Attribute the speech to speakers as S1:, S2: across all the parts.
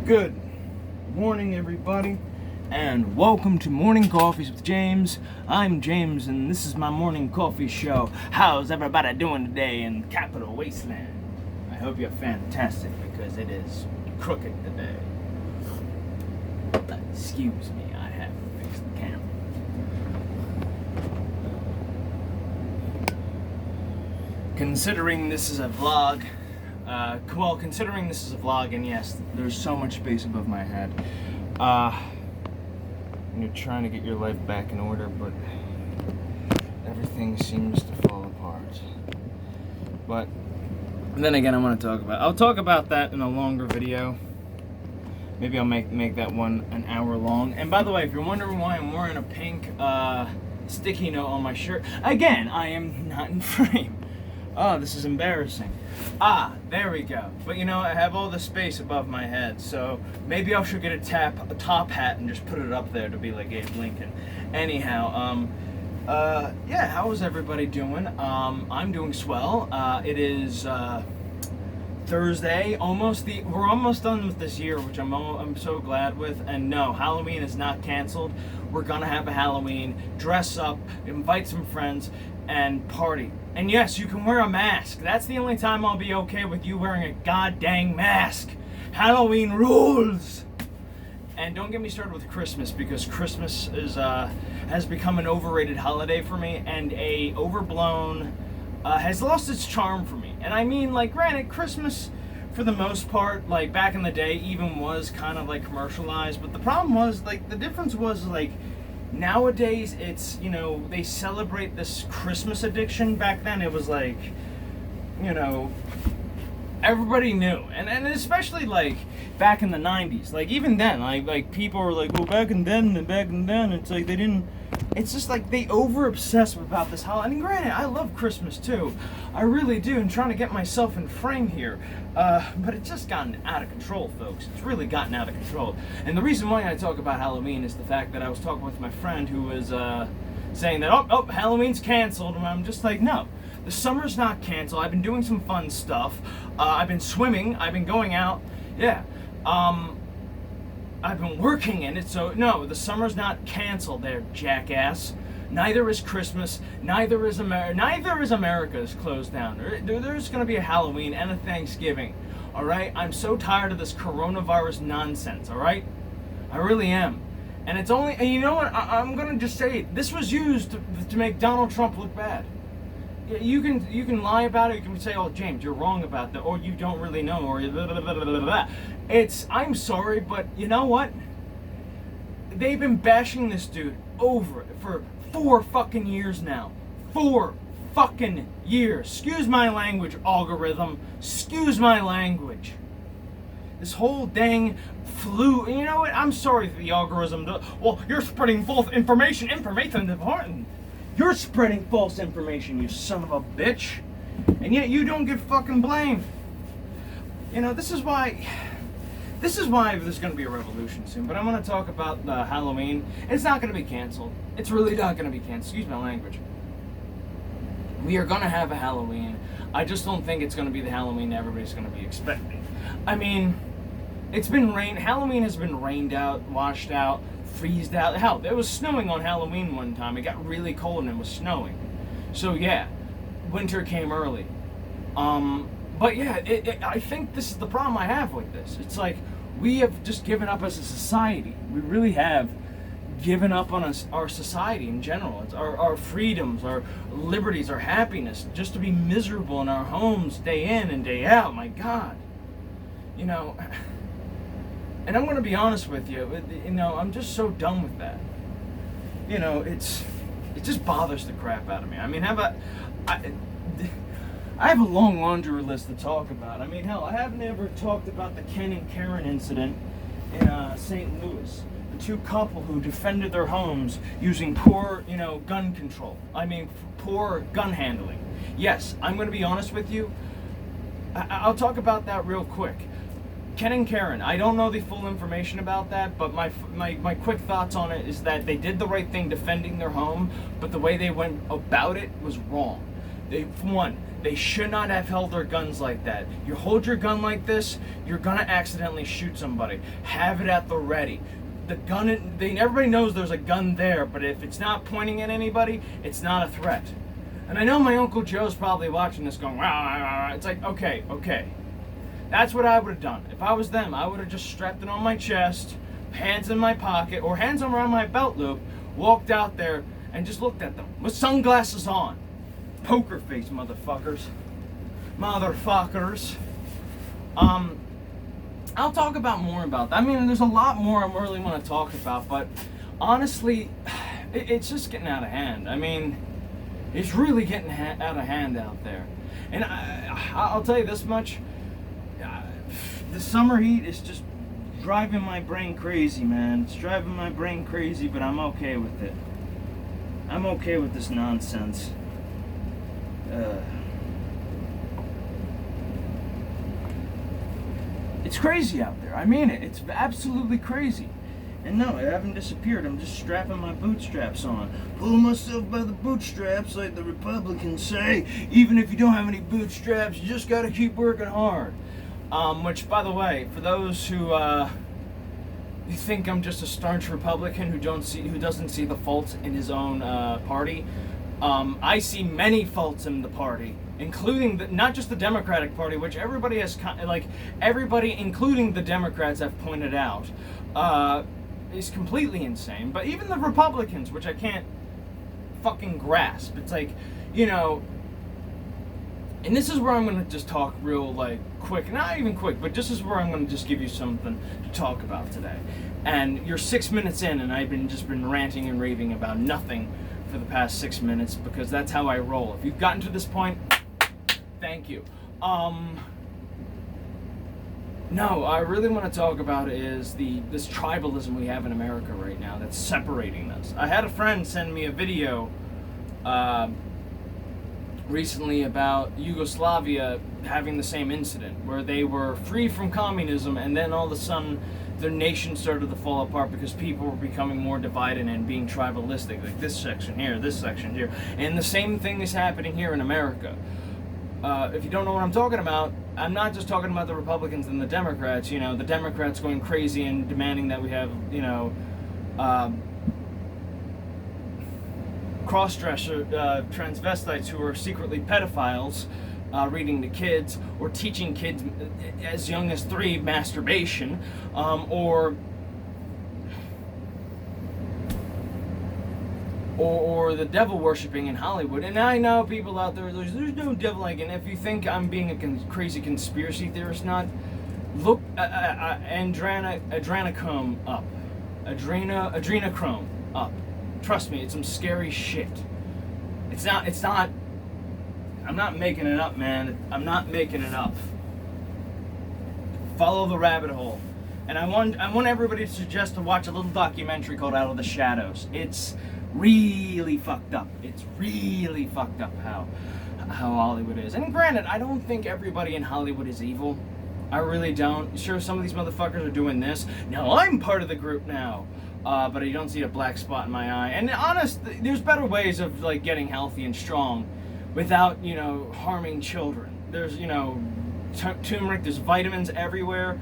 S1: Good morning, everybody, and welcome to Morning Coffees with James. I'm James, and this is my morning coffee show. How's everybody doing today in Capital Wasteland? I hope you're fantastic, because it is crooked today. Excuse me, I have to fix the camera. Considering this is a vlog, and yes, there's so much space above my head. You're trying to get your life back in order, but everything seems to fall apart. But then again, I'll talk about that in a longer video. Maybe I'll make that one an hour long. And by the way, if you're wondering why I'm wearing a pink sticky note on my shirt, again, I am not in frame. Oh, this is embarrassing. There we go. But you know, I have all the space above my head, so maybe I should get a top hat and just put it up there to be like Abe Lincoln. Anyhow, yeah, how is everybody doing? I'm doing swell. It is Thursday, we're almost done with this year, which I'm so glad with. And no, Halloween is not canceled. We're gonna have a Halloween, dress up, invite some friends, and party. And yes, you can wear a mask. That's the only time I'll be okay with you wearing a goddamn mask. Halloween rules. And don't get me started with Christmas, because Christmas has become an overrated holiday for me, and has lost its charm for me. And I mean, like, granted, Christmas, for the most part, like, back in the day, even was kind of, like, commercialized. But the problem was, like, the difference was, like, nowadays, it's, you know, they celebrate this Christmas addiction. Back then, it was like, you know, everybody knew. And especially, like, back in the 90s. Like, even then, like people were like, well, back then, it's like they didn't... It's just like they over-obsess about this holiday. I mean, granted, I love Christmas, too. I really do. I'm trying to get myself in frame here. But it's just gotten out of control, folks. It's really gotten out of control. And the reason why I talk about Halloween is the fact that I was talking with my friend who was saying that, oh, Halloween's canceled. And I'm just like, no. The summer's not canceled. I've been doing some fun stuff. I've been swimming. I've been going out. Yeah. I've been working in it, so no, the summer's not canceled there, jackass. Neither is Christmas, neither is America is closed down. There's going to be a Halloween and a Thanksgiving, all right? I'm so tired of this coronavirus nonsense, all right? I really am. And it's only, and you know what, I'm going to just say it. This was used to make Donald Trump look bad. You can lie about it. You can say, "Oh, James, you're wrong about that," or "You don't really know," or blah, blah, blah, blah, blah. I'm sorry, but you know what? They've been bashing this dude over for 4 fucking years now. 4 fucking years. Excuse my language, algorithm. Excuse my language. This whole dang flu. You know what? I'm sorry for the algorithm. Well, you're spreading false information. Information important. You're spreading false information, you son of a bitch. And yet you don't get fucking blamed. You know, this is why there's going to be a revolution soon. But I'm going to talk about Halloween. It's not going to be canceled. It's really not going to be canceled. Excuse my language. We are going to have a Halloween. I just don't think it's going to be the Halloween everybody's going to be expecting. I mean, it's been Halloween has been rained out, washed out, freezed out. Hell, it was snowing on Halloween one time. It got really cold and it was snowing. So yeah, winter came early. But yeah, I think this is the problem I have with this. It's like we have just given up as a society. We really have given up on our society in general. It's our freedoms, our liberties, our happiness, just to be miserable in our homes day in and day out. My God. You know... And I'm going to be honest with you, you know, I'm just so done with that. You know, it just bothers the crap out of me. I mean, I have a long laundry list to talk about. I mean, hell, I haven't ever talked about the Ken and Karen incident in St. Louis. The 2 couple who defended their homes using poor, you know, gun control. I mean, poor gun handling. Yes, I'm going to be honest with you. I'll talk about that real quick. Ken and Karen, I don't know the full information about that, but my quick thoughts on it is that they did the right thing defending their home, but the way they went about it was wrong. They should not have held their guns like that. You hold your gun like this, you're gonna accidentally shoot somebody. Have it at the ready. The gun, everybody knows there's a gun there, but if it's not pointing at anybody, it's not a threat. And I know my Uncle Joe's probably watching this going, rah, rah, rah. It's like, okay. That's what I would have done. If I was them, I would have just strapped it on my chest, hands in my pocket, or hands around my belt loop, walked out there, and just looked at them with sunglasses on. Poker face, motherfuckers. I'll talk about more about that. I mean, there's a lot more I really want to talk about, but honestly, it's just getting out of hand. I mean, it's really getting out of hand out there. And I'll tell you this much. The summer heat is just driving my brain crazy, man. It's driving my brain crazy, but I'm okay with it. I'm okay with this nonsense. It's crazy out there. I mean it. It's absolutely crazy. And no, I haven't disappeared. I'm just strapping my bootstraps on. Pulling myself by the bootstraps, like the Republicans say. Even if you don't have any bootstraps, you just gotta keep working hard. Which, by the way, for those who think I'm just a staunch Republican who doesn't see the faults in his own party, I see many faults in the party, including not just the Democratic Party, which everybody has everybody, including the Democrats, have pointed out, is completely insane. But even the Republicans, which I can't fucking grasp, it's like, you know. And this is where I'm going to just talk real, quick. Not even quick, but this is where I'm going to just give you something to talk about today. And you're 6 minutes in, and I've just been ranting and raving about nothing for the past 6 minutes, because that's how I roll. If you've gotten to this point, thank you. No, I really want to talk about is this tribalism we have in America right now that's separating us. I had a friend send me a video recently about Yugoslavia having the same incident, where they were free from communism, and then all of a sudden their nation started to fall apart because people were becoming more divided and being tribalistic, like this section here, this section here. And the same thing is happening here in America. If you don't know what I'm talking about, I'm not just talking about the Republicans and the Democrats. You know, the Democrats going crazy and demanding that we have, cross-dresser transvestites who are secretly pedophiles reading to kids, or teaching kids as young as 3 masturbation, or the devil worshipping in Hollywood. And I know people out there, there's no devil, and if you think I'm being a crazy conspiracy theorist, look adrenochrome up. Adrenochrome up. Trust me, it's some scary shit. It's not, I'm not making it up, man. I'm not making it up. Follow the rabbit hole. And I want everybody to suggest to watch a little documentary called Out of the Shadows. It's really fucked up. It's really fucked up how Hollywood is. And granted, I don't think everybody in Hollywood is evil. I really don't. Sure, some of these motherfuckers are doing this. Now I'm part of the group now. But you don't see a black spot in my eye. And honest, there's better ways of getting healthy and strong without, harming children. There's, turmeric, there's vitamins everywhere.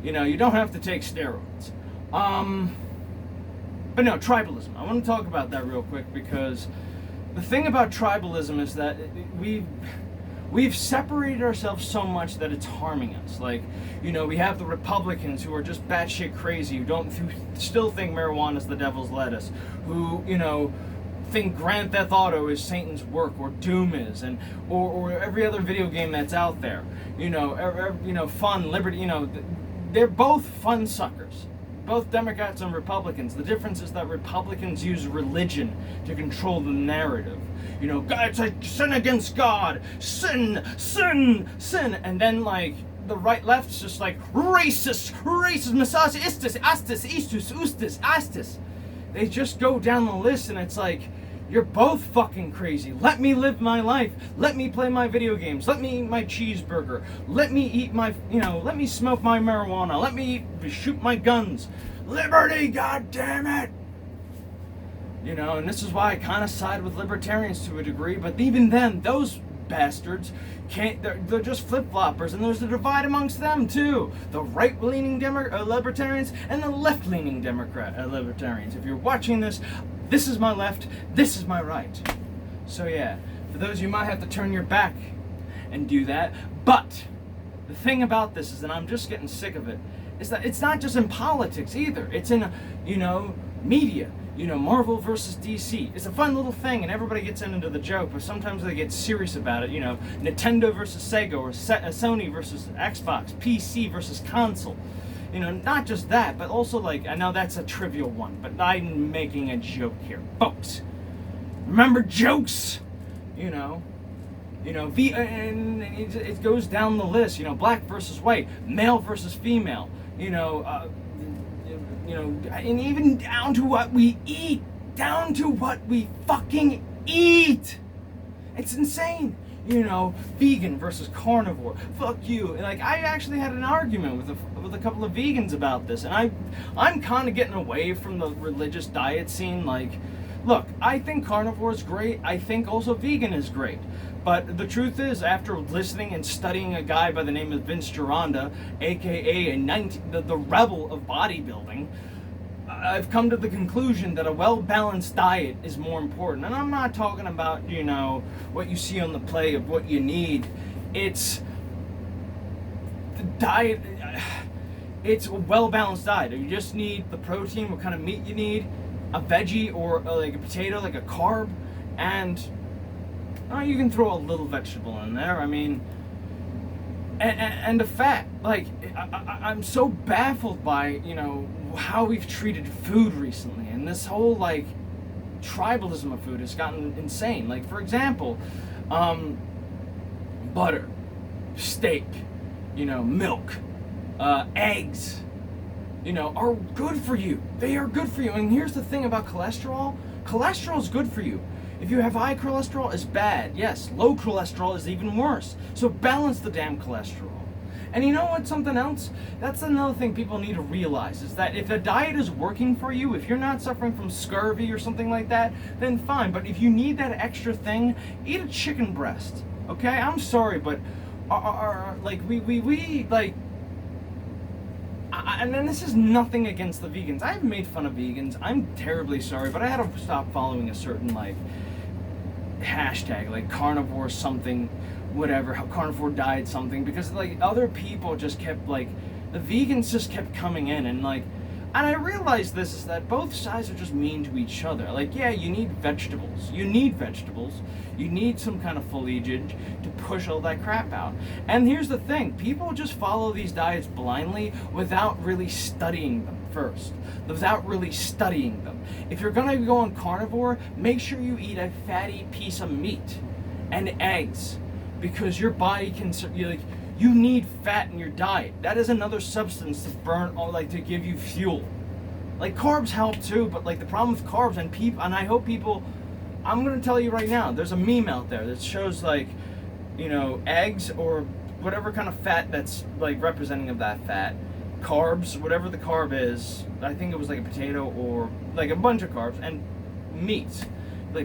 S1: You don't have to take steroids. But no, tribalism. I want to talk about that real quick, because the thing about tribalism is that we've separated ourselves so much that it's harming us. We have the Republicans who are just batshit crazy, who still think marijuana is the devil's lettuce, who, think Grand Theft Auto is Satan's work, or Doom is, or every other video game that's out there. Fun, liberty, they're both fun suckers. Both Democrats and Republicans. The difference is that Republicans use religion to control the narrative. It's like sin against God, sin, and then the left's just racist, misogynist, astis. They just go down the list, and it's like, you're both fucking crazy. Let me live my life. Let me play my video games. Let me eat my cheeseburger. Let me eat my, let me smoke my marijuana. Let me shoot my guns. Liberty, goddammit! And this is why I kind of side with libertarians to a degree, but even then, those bastards they're just flip-floppers, and there's a divide amongst them too. The right-leaning libertarians and the left-leaning libertarians. If you're watching this is my left, this is my right. So yeah, for those you might have to turn your back and do that. But the thing about this is, and I'm just getting sick of it, is that it's not just in politics either. It's in, media. Marvel versus DC. It's a fun little thing, and everybody gets into the joke, but sometimes they get serious about it. Nintendo versus Sega, or Sony versus Xbox, PC versus console. Not just that, but also, I know that's a trivial one, but I'm making a joke here. Folks, remember jokes? And it goes down the list. Black versus white, male versus female. And even down to what we eat, down to what we fucking eat. It's insane. Vegan versus carnivore. Fuck you. I actually had an argument with a couple of vegans about this, and I'm kind of getting away from the religious diet scene. Look, I think carnivore is great. I think also vegan is great. But the truth is, after listening and studying a guy by the name of Vince Gironda, aka the rebel of bodybuilding, I've come to the conclusion that a well-balanced diet is more important. And I'm not talking about, what you see on the plate of what you need. It's the diet. It's a well-balanced diet. You just need the protein, what kind of meat you need, a veggie or like a potato, like a carb, and you can throw a little vegetable in there. And the fat. I'm so baffled by, how we've treated food recently, and this whole tribalism of food has gotten insane. For example, butter, steak, milk, eggs, are good for you. They are good for you. And here's the thing about cholesterol. Cholesterol is good for you. If you have high cholesterol, it's bad. Yes, low cholesterol is even worse. So balance the damn cholesterol. And you know what, something else? That's another thing people need to realize, is that if the diet is working for you, if you're not suffering from scurvy or something like that, then fine. But if you need that extra thing, eat a chicken breast. Okay? I'm sorry, but and then this is nothing against the vegans. I've made fun of vegans. I'm terribly sorry, but I had to stop following a certain hashtag, carnivore something, whatever, how carnivore diet something, because other people just kept the vegans just kept coming in, and I realized this is that both sides are just mean to each other. Yeah, you need vegetables. You need some kind of foliage to push all that crap out. And here's the thing, people just follow these diets blindly without really studying them first. If you're gonna go on carnivore, make sure you eat a fatty piece of meat and eggs, because your body can, you need fat in your diet. That is another substance to burn, to give you fuel. Carbs help too, but the problem with carbs and I hope people, I'm gonna tell you right now, there's a meme out there that shows eggs or whatever kind of fat that's representing of that fat, carbs, whatever the carb is. I think it was a potato or a bunch of carbs, and meats,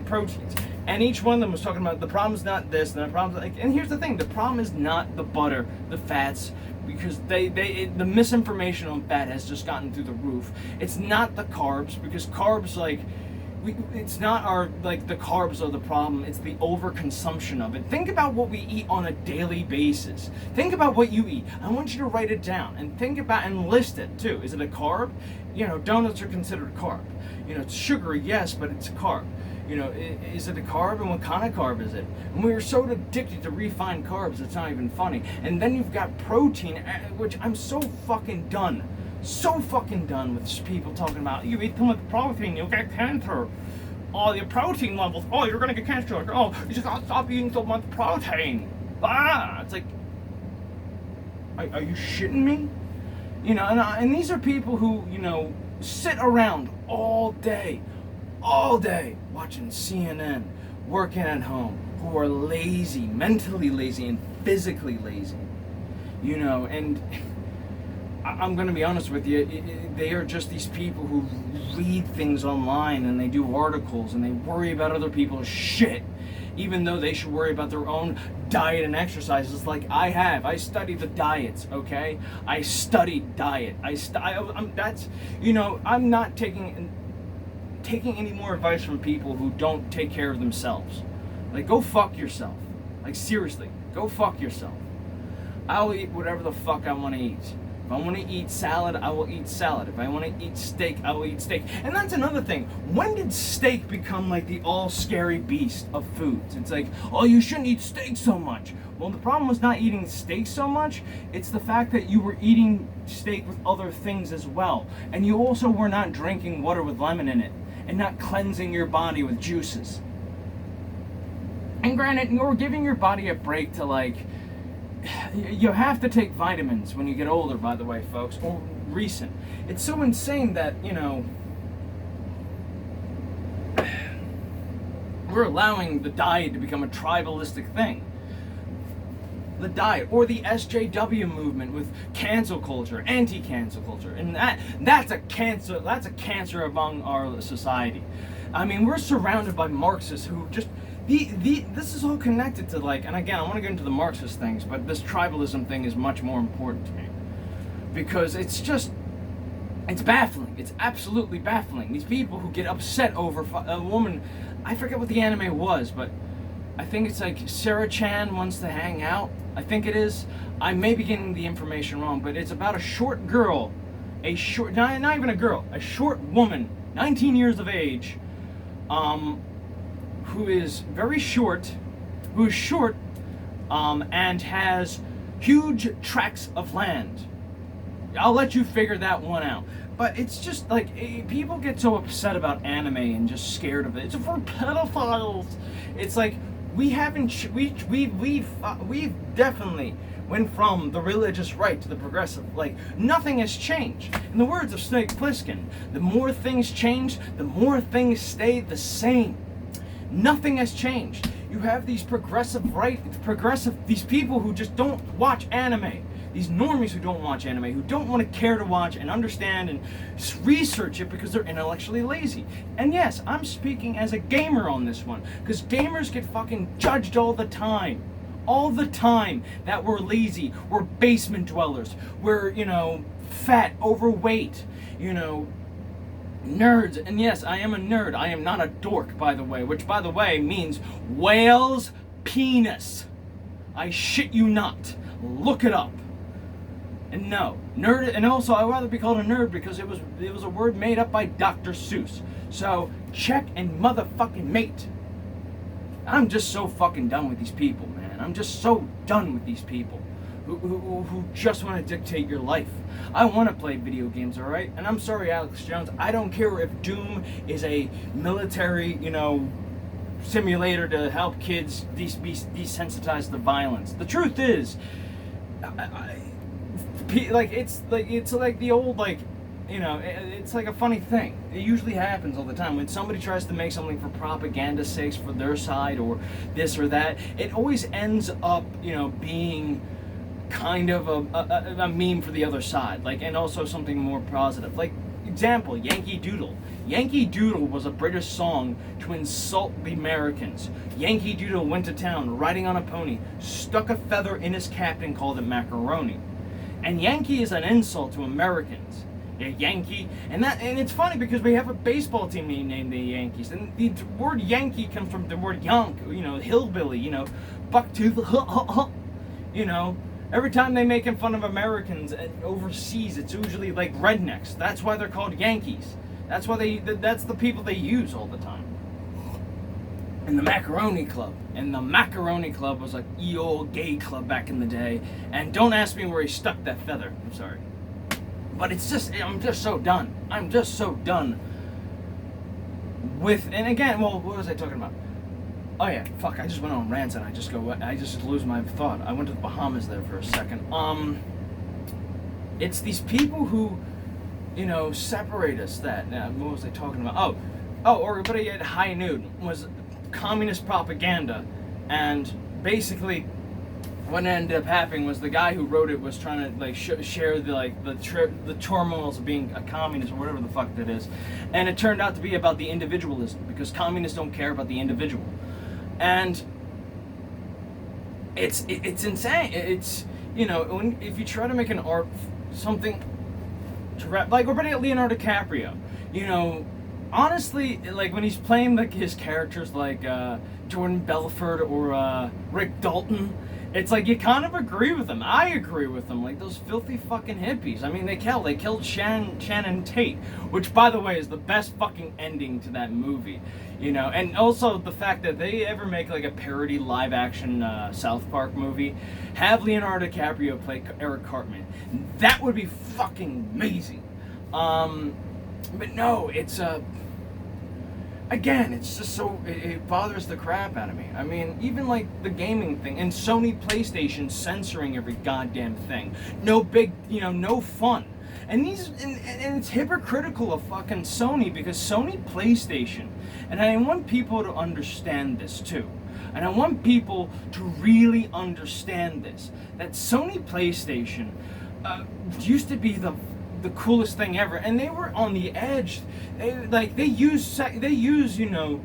S1: proteins. And each one of them was talking about the problem is not this, and the problem is and here's the thing, the problem is not the butter, the fats, because the misinformation on fat has just gotten through the roof. It's not the carbs, because carbs it's not the carbs are the problem, it's the overconsumption of it. Think about what we eat on a daily basis. Think about what you eat. I want you to write it down and think about and list it too. Is it a carb? Donuts are considered a carb. It's sugary, yes, but it's a carb. Is it a carb, and what kind of carb is it? And we are so addicted to refined carbs, it's not even funny. And then you've got protein, which I'm so fucking done with people talking about, you eat too much protein, you'll get cancer. Oh, your protein levels, oh, you're gonna get cancer. Oh, you just gotta stop eating so much protein. It's are you shitting me? And these are people who, sit around all day watching CNN, working at home, who are lazy, mentally lazy and physically lazy, and I'm going to be honest with you, they are just these people who read things online, and they do articles, and they worry about other people's shit, even though they should worry about their own diet and exercises like I have. I studied the diets, okay? I studied diet. I'm not taking any more advice from people who don't take care of themselves. Like, go fuck yourself. Like, seriously, go fuck yourself. I'll eat whatever the fuck I want to eat. If I want to eat salad, I will eat salad. If I want to eat steak, I will eat steak. And that's another thing. When did steak become like the all-scary beast of foods? It's like, oh, you shouldn't eat steak so much. Well, the problem was not eating steak so much. It's the fact that you were eating steak with other things as well. And you also were not drinking water with lemon in it and not cleansing your body with juices. And granted, you're giving your body a break to, like, you have to take vitamins when you get older, by the way, folks, or recent. It's so insane that, we're allowing the diet to become a tribalistic thing. The diet, or the SJW movement with cancel culture, anti-cancel culture, and that's a cancer among our society. I mean, we're surrounded by Marxists who just this is all connected to, like, and again, I want to get into the Marxist things, but this tribalism thing is much more important to me because it's baffling. It's absolutely baffling. These people who get upset over a woman, I forget what the anime was, but I think it's like Sarah Chan wants to hang out. I think it is. I may be getting the information wrong, but it's about a short girl, not even a girl, a short woman, 19 years of age, who is very short, and has huge tracts of land. I'll let you figure that one out. But it's just like, people get so upset about anime and just scared of it. It's for pedophiles. It's like, we've definitely went from the religious right to the progressive. Like, nothing has changed. In the words of Snake Plissken, the more things change, the more things stay the same. Nothing has changed. You have these these people who just don't watch anime. These normies who don't watch anime, who don't want to care to watch and understand and research it because they're intellectually lazy. And yes, I'm speaking as a gamer on this one, because gamers get fucking judged all the time. All the time that we're lazy, we're basement dwellers, we're, fat, overweight, nerds. And yes, I am a nerd. I am not a dork, by the way, which, by the way, means whale's penis. I shit you not. Look it up. And no, nerd, and also I'd rather be called a nerd because it was a word made up by Dr. Seuss. So check and motherfucking mate. I'm just so fucking done with these people, man. I'm just so done with these people who just want to dictate your life. I want to play video games, all right? And I'm sorry, Alex Jones. I don't care if Doom is a military, simulator to help kids be desensitized to violence. The truth is, it's like the old, it's like a funny thing. It usually happens all the time when somebody tries to make something for propaganda sakes for their side or this or that. It always ends up, being kind of a meme for the other side, and also something more positive. Like, example, Yankee Doodle. Yankee Doodle was a British song to insult the Americans. Yankee Doodle went to town riding on a pony, stuck a feather in his cap and called it macaroni. And Yankee is an insult to Americans. A Yankee, and it's funny because we have a baseball team named the Yankees, and the word Yankee comes from the word yonk, hillbilly, bucktooth, Every time they making fun of Americans overseas, it's usually like rednecks. That's why they're called Yankees. That's why that's the people they use all the time. And the Macaroni Club. And the Macaroni Club was like the old gay club back in the day. And don't ask me where he stuck that feather. I'm sorry. But I'm just so done. I'm just so done with, and again, well, what was I talking about? Oh yeah, fuck, I just went on rants and I just lose my thought. I went to the Bahamas there for a second. It's these people who, separate us what was I talking about? Or everybody at High Noon was communist propaganda, and basically what ended up happening was the guy who wrote it was trying to share the turmoils of being a communist or whatever the fuck that is, and it turned out to be about the individualism, because communists don't care about the individual. And it's insane. It's, you know, if you try to make an art something to rap, like we're at Leonardo DiCaprio, you know, honestly, like when he's playing like his characters like Jordan Belfort or Rick Dalton, it's like you kind of agree with them. I agree with them. Like those filthy fucking hippies. I mean, they killed Shannon Tate, which, by the way, is the best fucking ending to that movie. You know, and also the fact that they ever make like a parody live action South Park movie, have Leonardo DiCaprio play Eric Cartman. That would be fucking amazing. But no, it's again, it's just so, it bothers the crap out of me. I mean, even like the gaming thing and Sony PlayStation censoring every goddamn thing. No big, you know, no fun. And and it's hypocritical of fucking Sony, because Sony PlayStation, and I want people to understand this too. And I want people to really understand this, that Sony PlayStation used to be the coolest thing ever, and they were on the edge. They use you know,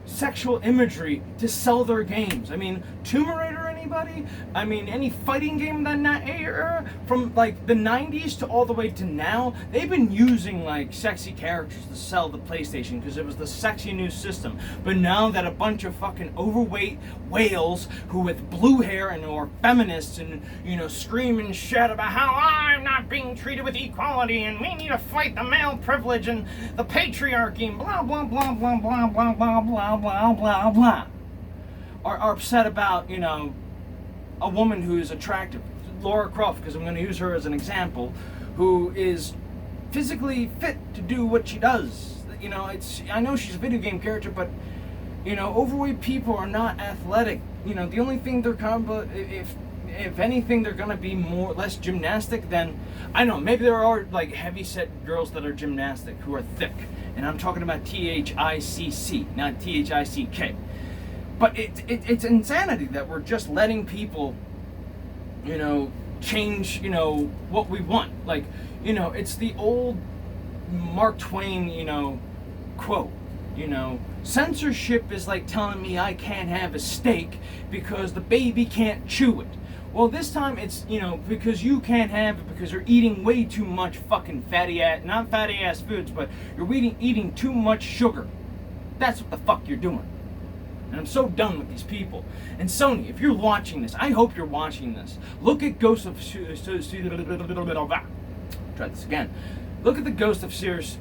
S1: sexual imagery to sell their games. I mean, Tomb Raider, anybody? I mean, any fighting game that era, from like the 90s to all the way to now, they've been using like sexy characters to sell the PlayStation because it was the sexy new system. But now that a bunch of fucking overweight whales who with blue hair and are feminists and, you know, scream and shout about how I'm not being treated with equality and we need to fight the male privilege and the patriarchy and blah blah blah blah blah blah blah blah blah blah blah, are upset about, you know, a woman who is attractive, Laura Croft, because I'm going to use her as an example, who is physically fit to do what she does. You know, I know she's a video game character, but, you know, overweight people are not athletic. You know, the only thing they're kind of, if anything, they're gonna be less gymnastic than, I don't know, maybe there are like heavy set girls that are gymnastic who are thick, and I'm talking about THICC, not THICK. But it's insanity that we're just letting people, you know, change, you know, what we want. Like, you know, it's the old Mark Twain, you know, quote, you know, censorship is like telling me I can't have a steak because the baby can't chew it. Well, this time it's, you know, because you can't have it because you're eating way too much fucking not fatty ass foods, but you're eating too much sugar. That's what the fuck you're doing. And I'm so done with these people. And Sony, if you're watching this, I hope you're watching this. Look at Ghost of Tsushima. Try this again. Look at the Ghost of Tsushima.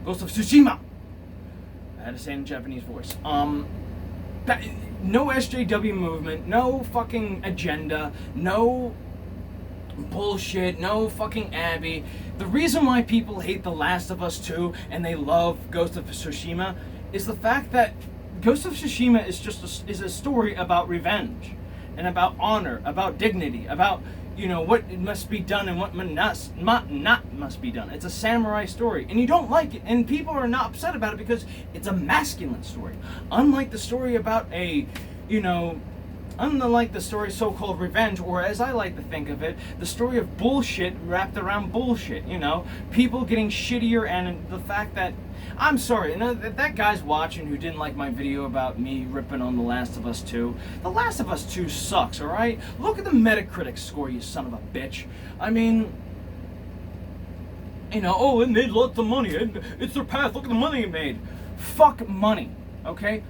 S1: Ghost of Tsushima. I had to say it in Japanese voice. No SJW movement, no fucking agenda, no bullshit, no fucking Abby. The reason why people hate The Last of Us 2 and they love Ghost of Tsushima is the fact that Ghost of Tsushima is a story about revenge and about honor, about dignity, about, you know, what must be done and what not must be done. It's a samurai story, and you don't like it, and people are not upset about it because it's a masculine story. Unlike the story about unlike the story so-called revenge, or as I like to think of it, the story of bullshit wrapped around bullshit, you know? People getting shittier, and the fact that, I'm sorry, you know, that guy's watching who didn't like my video about me ripping on The Last of Us 2. The Last of Us 2 sucks, alright? Look at the Metacritic score, you son of a bitch. I mean, you know, oh, it made lots of money. It's their path, look at the money it made. Fuck money, okay?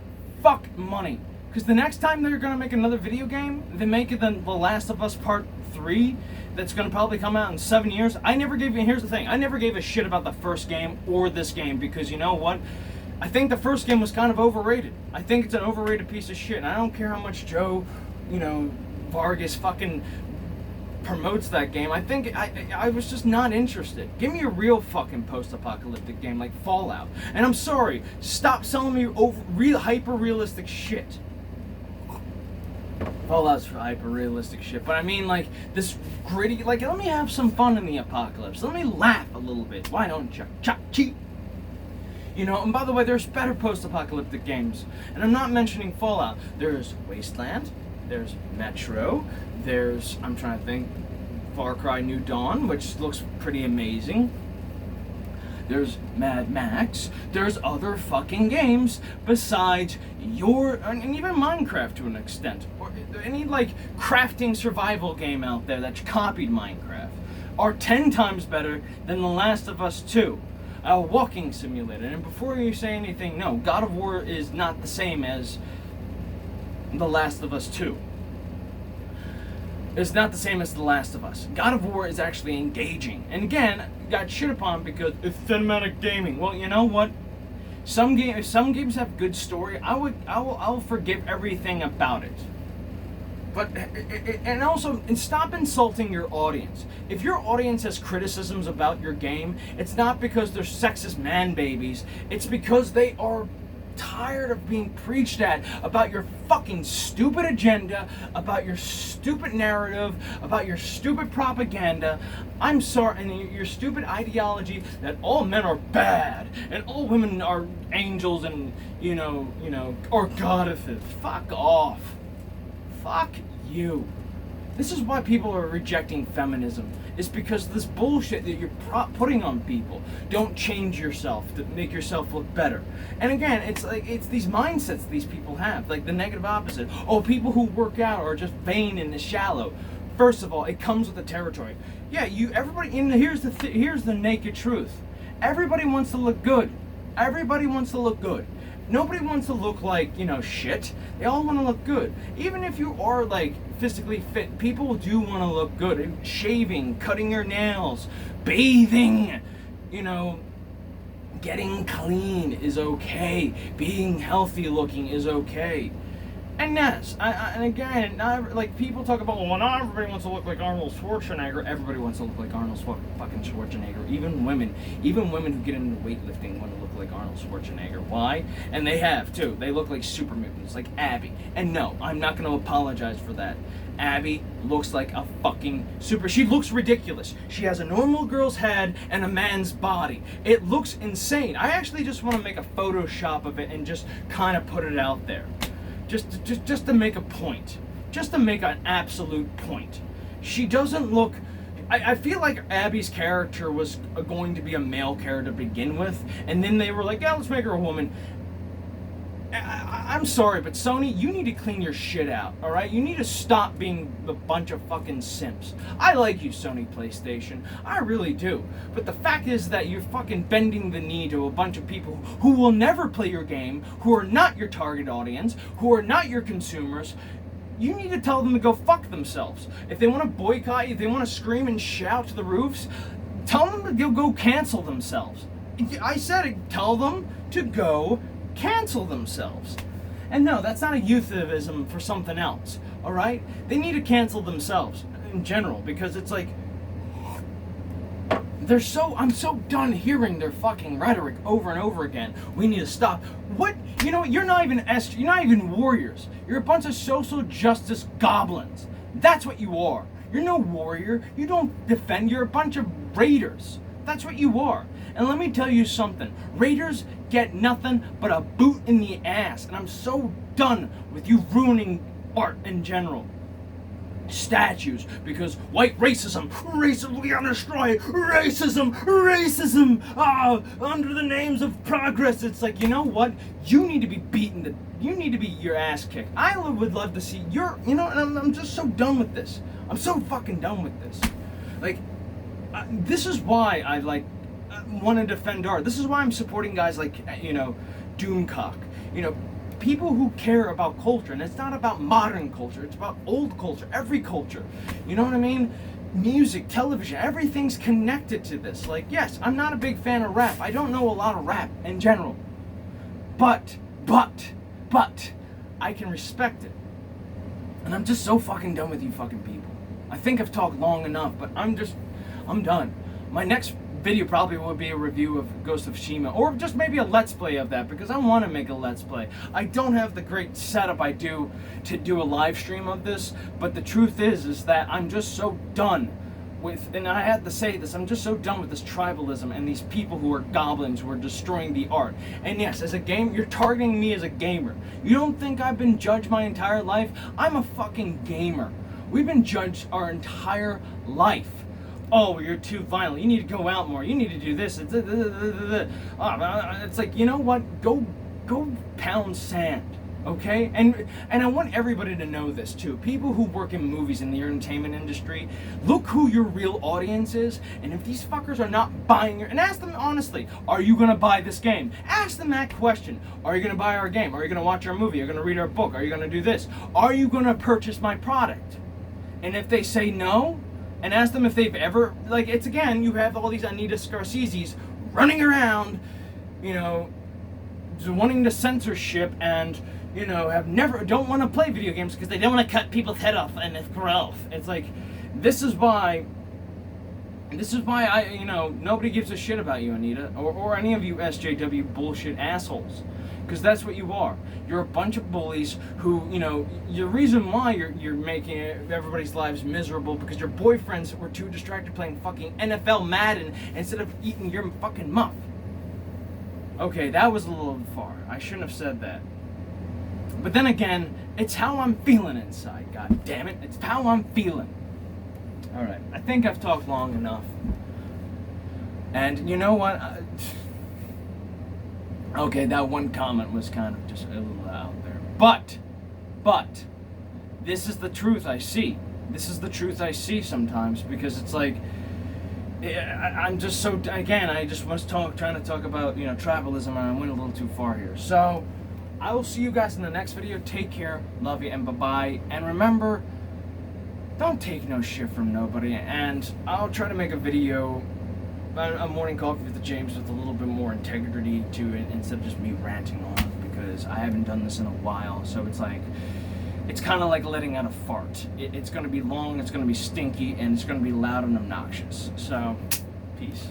S1: Fuck money. Because the next time they're going to make another video game, they make it The Last of Us Part 3, that's going to probably come out in 7 years. Here's the thing, I never gave a shit about the first game or this game, because you know what? I think the first game was kind of overrated. I think it's an overrated piece of shit, and I don't care how much Joe, you know, Vargas fucking promotes that game. I think I was just not interested. Give me a real fucking post-apocalyptic game like Fallout. And I'm sorry, stop selling me hyper-realistic shit. Fallout's for hyper-realistic shit, but I mean, like, this gritty, like, let me have some fun in the apocalypse. Let me laugh a little bit. Why don't you? Cheat. You know, and by the way, there's better post-apocalyptic games. And I'm not mentioning Fallout. There's Wasteland, there's Metro, there's, I'm trying to think, Far Cry New Dawn, which looks pretty amazing. there's Mad Max, there's other fucking games besides and even Minecraft to an extent, or any like crafting survival game out there that's copied Minecraft, are 10 times better than The Last of Us 2, a walking simulator. And before you say anything, no, God of War is not the same as The Last of Us 2. It's not the same as The Last of Us. God of War is actually engaging. And again, got shit upon because it's cinematic gaming. Well, you know what? Some games have good story. I will forgive everything about it. But and also, and stop insulting your audience. If your audience has criticisms about your game, it's not because they're sexist man babies. It's because they are tired of being preached at about your fucking stupid agenda, about your stupid narrative, about your stupid propaganda. I'm sorry, and your stupid ideology that all men are bad and all women are angels and or goddesses. Fuck off. Fuck you. This is why people are rejecting feminism. It's because this bullshit that you're putting on people. Don't change yourself to make yourself look better. And again, it's these mindsets these people have, like the negative opposite. Oh, people who work out are just vain and shallow. First of all, it comes with the territory. Yeah, here's the naked truth. Everybody wants to look good. Everybody wants to look good. Nobody wants to look like, shit. They all want to look good. Even if you are, like, physically fit, people do want to look good. And shaving, cutting your nails, bathing, getting clean is okay. Being healthy looking is okay. And yes, and again, people talk about, well, not everybody wants to look like Arnold Schwarzenegger. Everybody wants to look like Arnold fucking Schwarzenegger. Even women who get into weightlifting want to look like Arnold Schwarzenegger. Why? And they have too. They look like super mutants, like Abby. And no, I'm not going to apologize for that. Abby looks like a fucking she looks ridiculous. She has a normal girl's head and a man's body. It looks insane. I actually just want to make a Photoshop of it and just kind of put it out there. Just to make a point. Just to make an absolute point. She doesn't look... I feel like Abby's character was going to be a male character to begin with, and then they were like, yeah, let's make her a woman. I'm sorry, but Sony, you need to clean your shit out, alright? You need to stop being a bunch of fucking simps. I like you, Sony PlayStation. I really do. But the fact is that you're fucking bending the knee to a bunch of people who will never play your game, who are not your target audience, who are not your consumers. You need to tell them to go fuck themselves. If they want to boycott you, if they want to scream and shout to the roofs, tell them to go cancel themselves. I said it, tell them to go cancel themselves. And no, that's not a euphemism for something else, alright? They need to cancel themselves in general, because it's like, I'm so done hearing their fucking rhetoric over and over again. We need to stop. What? You're not even warriors. You're a bunch of social justice goblins. That's what you are. You're no warrior. You don't defend. You're a bunch of raiders. That's what you are. And let me tell you something. Raiders get nothing but a boot in the ass. And I'm so done with you ruining art in general. Statues, because white racism we gotta destroy it. Racism, under the names of progress. It's like, you know what? You need to be you need to be your ass kicked. I would love to see and I'm just so done with this. I'm so fucking done with this. Like, this is why I want to defend art. This is why I'm supporting guys like, Doomcock. People who care about culture, and it's not about modern culture, it's about old culture, every culture. You know what I mean? Music, television, everything's connected to this. Like, yes, I'm not a big fan of rap. I don't know a lot of rap in general. But, I can respect it. And I'm just so fucking done with you fucking people. I think I've talked long enough, but I'm done. My next video probably will be a review of Ghost of Tsushima, or just maybe a let's play of that, because I want to make a let's play. I don't have the great setup I do to do a live stream of this, but the truth is that I'm just so done with, and I had to say this, I'm just so done with this tribalism and these people who are goblins who are destroying the art. And yes, as a game, you're targeting me as a gamer. You don't think I've been judged my entire life? I'm a fucking gamer. We've been judged our entire life. oh, you're too violent. You need to go out more. You need to do this. It's like, you know what? Go pound sand. Okay? And I want everybody to know this too. People who work in movies in the entertainment industry, look who your real audience is, and if these fuckers are not buying your, and ask them honestly, are you gonna buy this game? Ask them that question. Are you gonna buy our game? Are you gonna watch our movie? Are you gonna read our book? Are you gonna do this? Are you gonna purchase my product? And if they say no, and ask them if they've ever, like, it's again, you have all these Anita Scarsese's running around, you know, wanting to censorship and, you know, don't want to play video games because they don't want to cut people's head off and it's growth. It's like, this is why I, you know, nobody gives a shit about you, Anita, or any of you SJW bullshit assholes. Because that's what you are. You're a bunch of bullies who, you know, the reason why you're making everybody's lives miserable because your boyfriends were too distracted playing fucking NFL Madden instead of eating your fucking muff. Okay, that was a little far. I shouldn't have said that. But then again, it's how I'm feeling inside, god damn it. It's how I'm feeling. Alright, I think I've talked long enough. And you know what? Okay, that one comment was kind of just a little out there. But, this is the truth I see. This is the truth I see sometimes because it's like, I'm just so, again, I just was trying to talk about, you know, tribalism and I went a little too far here. So, I will see you guys in the next video. Take care, love you, and bye-bye. And remember, don't take no shit from nobody. And I'll try to make a video, a morning coffee with the James with a little bit more integrity to it instead of just me ranting on, because I haven't done this in a while. So it's like, it's kind of like letting out a fart. It's going to be long, it's going to be stinky, and it's going to be loud and obnoxious. So, peace.